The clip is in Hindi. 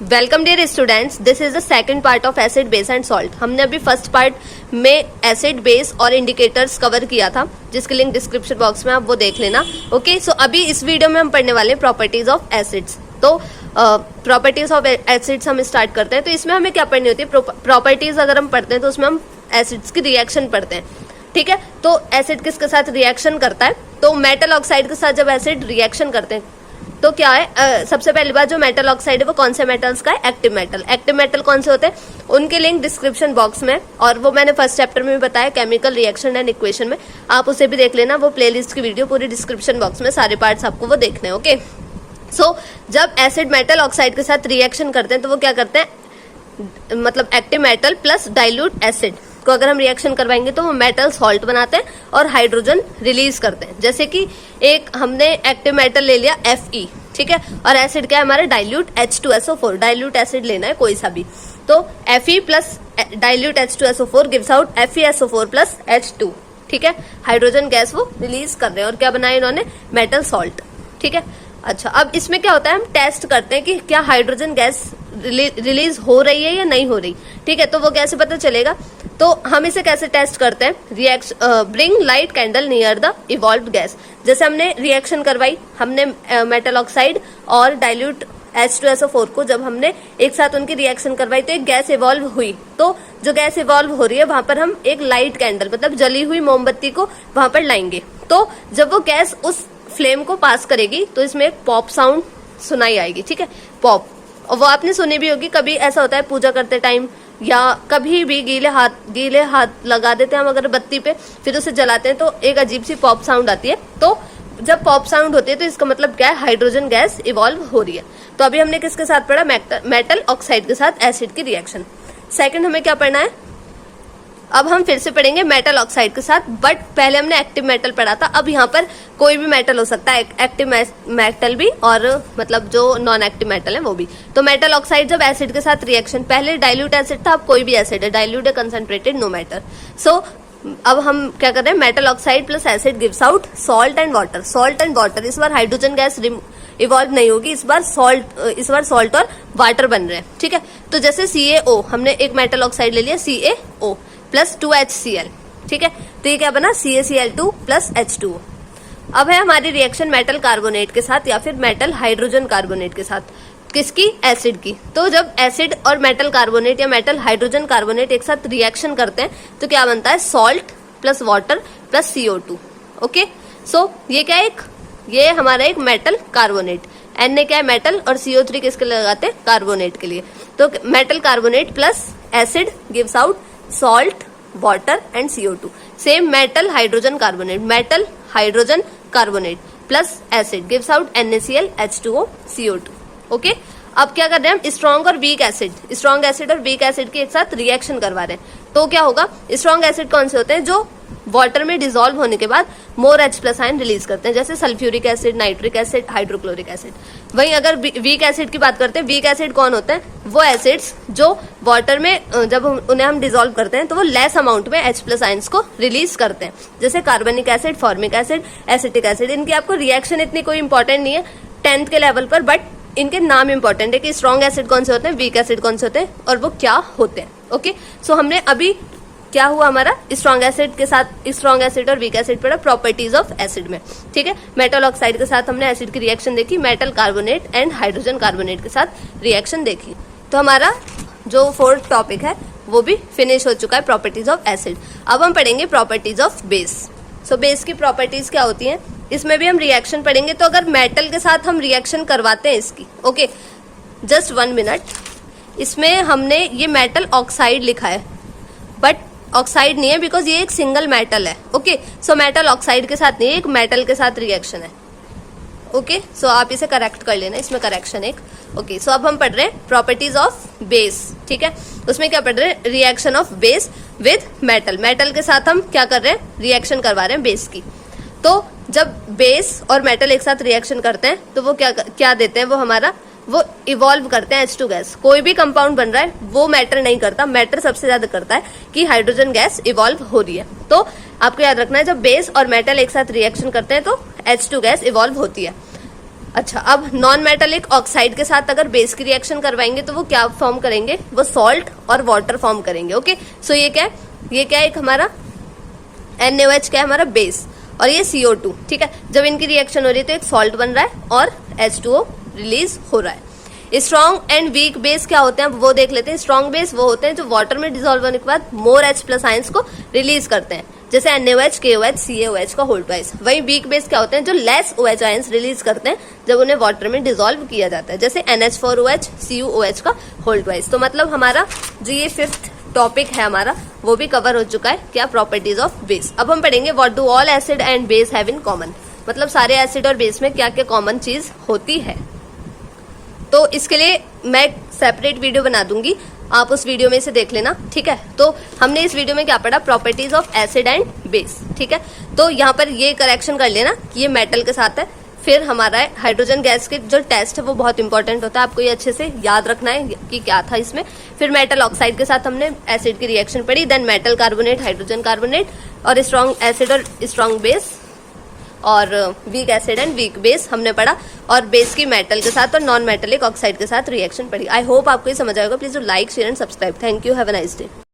Welcome dear students, this is the second part of acid base and salt. हमने अभी फर्स्ट पार्ट में एसिड बेस और इंडिकेटर्स कवर किया था, जिसकी लिंक डिस्क्रिप्शन बॉक्स में आप वो देख लेना। ओके, सो अभी इस वीडियो में हम पढ़ने वाले हैं प्रॉपर्टीज ऑफ एसिड्स। तो प्रॉपर्टीज ऑफ एसिड्स हम स्टार्ट करते हैं। तो इसमें हमें क्या पढ़नी होती है? प्रॉपर्टीज अगर हम पढ़ते हैं तो उसमें हम एसिड्स की रिएक्शन पढ़ते हैं। ठीक है, तो एसिड किसके साथ रिएक्शन करता है? तो मेटल ऑक्साइड के साथ जब एसिड रिएक्शन करते हैं तो क्या है, सबसे पहली बात, जो मेटल ऑक्साइड है वो कौन से मेटल्स का है? Active metal. एक्टिव मेटल कौन से होते हैं? उनके लिंक डिस्क्रिप्शन बॉक्स में, और वो मैंने फर्स्ट चैप्टर में भी बताया, केमिकल रिएक्शन एंड इक्वेशन में। आप उसे भी देख लेना, वो प्लेलिस्ट की वीडियो पूरी डिस्क्रिप्शन बॉक्स में, सारे पार्ट्स आपको वो देखने हैं। ओके, सो जब एसिड मेटल ऑक्साइड के साथ रिएक्शन करते हैं तो वो क्या करते हैं, मतलब active metal plus dilute acid को अगर हम रिएक्शन करवाएंगे तो वो मेटल सॉल्ट बनाते हैं और हाइड्रोजन रिलीज करते हैं। जैसे कि एक हमने एक्टिव मेटल ले लिया Fe, ठीक है, और एसिड क्या है हमारा? Dilute H2SO4। डाइल्यूट एसिड लेना है कोई सा भी, तो Fe plus dilute H2SO4 gives out FeSO4 plus H2। ठीक है, हाइड्रोजन गैस वो रिलीज कर रहे हैं और क्या बनाया इन्होंने? Metal salt. ठीक है, अच्छा, अब इसमें क्या होता है, हम टेस्ट करते हैं कि क्या हाइड्रोजन गैस रिलीज हो रही है या नहीं हो रही। ठीक है, तो वो कैसे पता चलेगा? तो हम इसे कैसे टेस्ट करते हैं? Bring light candle near the evolved gas. जैसे हमने रिएक्शन करवाई, हमने मेटल ऑक्साइड और डाइल्यूट H2SO4 को जब हमने एक साथ उनकी रिएक्शन करवाई तो एक गैस इवॉल्व हुई। तो जो गैस इवॉल्व हो रही है वहां पर हम एक लाइट कैंडल, मतलब जली हुई मोमबत्ती को वहां पर लाएंगे। तो जब वो गैस उस फ्लेम को पास करेगी तो इसमें एक पॉप साउंड सुनाई आएगी। ठीक है, पॉप, और वो आपने सुनी भी होगी। कभी ऐसा होता है पूजा करते टाइम या कभी भी गीले हाथ लगा देते हैं हम अगर बत्ती पे, फिर उसे जलाते हैं तो एक अजीब सी पॉप साउंड आती है। तो जब पॉप साउंड होती है तो इसका मतलब क्या है? हाइड्रोजन गैस इवॉल्व हो रही है। तो अभी हमने किसके साथ पढ़ा? मेटल ऑक्साइड के साथ एसिड की रिएक्शन। सेकंड हमें क्या पढ़ना है? अब हम फिर से पढ़ेंगे मेटल ऑक्साइड के साथ, बट पहले हमने एक्टिव मेटल पढ़ा था। अब यहाँ पर कोई भी मेटल हो सकता है, एक्टिव मेटल भी और मतलब जो नॉन एक्टिव मेटल है वो भी। तो मेटल ऑक्साइड जब एसिड के साथ रिएक्शन, पहले डाइल्यूट एसिड था, अब कोई भी एसिड है, डाइल्यूट है, कंसंट्रेटेड, नो मैटर। सो अब हम क्या कर रहे हैं? Metal oxide plus acid gives out salt and water. Salt and water, इस बार हाइड्रोजन गैस इवॉल्व नहीं होगी, इस बार सॉल्ट और वाटर बन रहे हैं। ठीक है, तो जैसे CaO, हमने एक मेटल ऑक्साइड ले लिया CaO प्लस 2HCl। ठीक है, तो ये क्या बना? CaCl2 plus H2O। अब है हमारी रिएक्शन मेटल कार्बोनेट के साथ या फिर मेटल हाइड्रोजन कार्बोनेट के साथ। किसकी? एसिड की। तो जब एसिड और मेटल कार्बोनेट या मेटल हाइड्रोजन कार्बोनेट एक साथ रिएक्शन करते हैं तो क्या बनता है? Salt plus water plus CO2। Okay, so ये क्या है? ये हमारा एक मेटल कार्बोनेट। Na क्या है? मेटल, और CO3 किसके लगाते हैं? कार्बोनेट के लिए। तो metal carbonate plus acid gives out salt, water and CO2। Same metal hydrogen carbonate, metal hydrogen carbonate plus acid gives out NaCl, H2O, CO2। Okay, अब क्या कर रहे हैं हम? स्ट्रॉन्ग और वीक एसिड, स्ट्रॉन्ग एसिड और वीक एसिड के एक साथ रिएक्शन करवा रहे हैं। तो क्या होगा? स्ट्रॉन्ग एसिड कौन से होते हैं? जो वाटर में डिसॉल्व होने के बाद मोर H+ आयन रिलीज करते हैं, जैसे sulphuric acid, nitric acid, hydrochloric acid. वहीं अगर वीक एसिड की बात करते हैं, वीक एसिड कौन होते हैं? वो एसिड्स जो वाटर में जब उन्हें हम डिसॉल्व करते हैं तो वो लेस अमाउंट में H+ आयन्स को रिलीज करते हैं, जैसे कार्बनिक acid, formic acid, acetic acid. इनकी आपको रिएक्शन इतनी कोई इंपॉर्टेंट नहीं है 10th के लेवल पर, बट इनके नाम इंपॉर्टेंट है कि स्ट्रॉन्ग एसिड कौन से होते हैं, वीक एसिड कौन से होते हैं और वो क्या होते हैं। ओके, सो हमने अभी क्या हुआ हमारा? स्ट्रॉन्ग एसिड के साथ स्ट्रॉन्ग एसिड और वीक एसिड पढ़ा प्रॉपर्टीज ऑफ एसिड में। ठीक है, मेटल ऑक्साइड के साथ हमने एसिड की रिएक्शन देखी, metal carbonate and hydrogen carbonate के साथ रिएक्शन देखी। तो हमारा जो फोर्थ टॉपिक है वो भी फिनिश हो चुका है, प्रॉपर्टीज ऑफ एसिड। अब हम पढ़ेंगे properties of base. So base की प्रॉपर्टीज क्या होती हैं? इसमें भी हम रिएक्शन पढ़ेंगे। तो अगर मेटल के साथ हम रिएक्शन करवाते हैं इसकी, ओके, जस्ट 1 मिनट, इसमें हमने ये मेटल ऑक्साइड लिखा है, बट ऑक्साइड नहीं है बिकॉज ये एक सिंगल मेटल है। ओके, सो मेटल ऑक्साइड के साथ नहीं है, एक मेटल के साथ रिएक्शन है। ओके, सो आप इसे करेक्ट कर लेना, इसमें करेक्शन एक। ओके, सो अब हम पढ़ रहे हैं प्रॉपर्टीज ऑफ बेस। ठीक है, उसमें क्या पढ़ रहे हैं? Reaction of base with metal. Metal के साथ हम क्या कर रहे हैं? रिएक्शन करवा रहे हैं बेस की। तो जब बेस और मेटल एक साथ रिएक्शन करते हैं तो वो क्या देते हैं? वो इवॉल्व करते हैं H2 गैस। कोई भी कंपाउंड बन रहा है वो मैटर नहीं करता, मैटर सबसे ज्यादा करता है कि हाइड्रोजन गैस इवॉल्व हो रही है। तो आपको याद रखना है, जब बेस और मेटल एक साथ रिएक्शन करते हैं तो H2 गैस इवॉल्व होती है। अच्छा, अब नॉन मेटालिक ऑक्साइड के साथ अगर बेस की रिएक्शन करवाएंगे तो वो क्या फॉर्म करेंगे, वो सॉल्ट और वाटर फॉर्म करेंगे। ओके, सो ये क्या है, ये क्या है, एक हमारा NaOH क्या है, हमारा बेस, और ये CO2। ठीक है, जब इनकी रिएक्शन हो रही है तो एक सॉल्ट बन रहा है और H2O रिलीज हो रहा है। स्ट्रॉन्ग एंड वीक बेस क्या होते हैं वो देख लेते हैं। स्ट्रॉन्ग बेस वो होते हैं जो वाटर में डिसॉल्व होने के बाद मोर H+ आयंस को रिलीज करते हैं, जैसे NaOH, KOH, CaOH का होल ट्वाइस। वही वीक बेस क्या होते हैं, जो लेस OH आयंस रिलीज करते हैं जब उन्हें वाटर में डिसॉल्व किया जाता है, जैसे NH4OH, CuOH का होल ट्वाइस। तो मतलब हमारा जो ये 5th टॉपिक है हमारा वो भी कवर हो चुका है, क्या, प्रॉपर्टीज ऑफ बेस। अब हम पढ़ेंगे what do all acid and base have in common, मतलब सारे एसिड और बेस में क्या क्या कॉमन चीज होती है। तो इसके लिए मैं सेपरेट वीडियो बना दूंगी, आप उस वीडियो में से देख लेना। ठीक है, तो हमने इस वीडियो में क्या पढ़ा, properties of acid and base. ठीक है, तो यहाँ पर ये करेक्शन कर लेना कि ये मेटल के साथ है। फिर हमारा है हाइड्रोजन गैस के जो टेस्ट है वो बहुत इंपॉर्टेंट होता है, आपको ये अच्छे से याद रखना है कि क्या था इसमें। फिर मेटल ऑक्साइड के साथ हमने एसिड की रिएक्शन पढ़ी, then metal carbonate, hydrogen carbonate, और स्ट्रॉन्ग एसिड और स्ट्रॉन्ग बेस, और weak acid and weak base हमने पढ़ा, और बेस की मेटल के साथ और नॉन मेटेलिक ऑक्साइड के साथ रिएक्शन पढ़ी। आई होप आपको ये समझ आएगा। Please do like, share and subscribe. Thank you, have a nice day.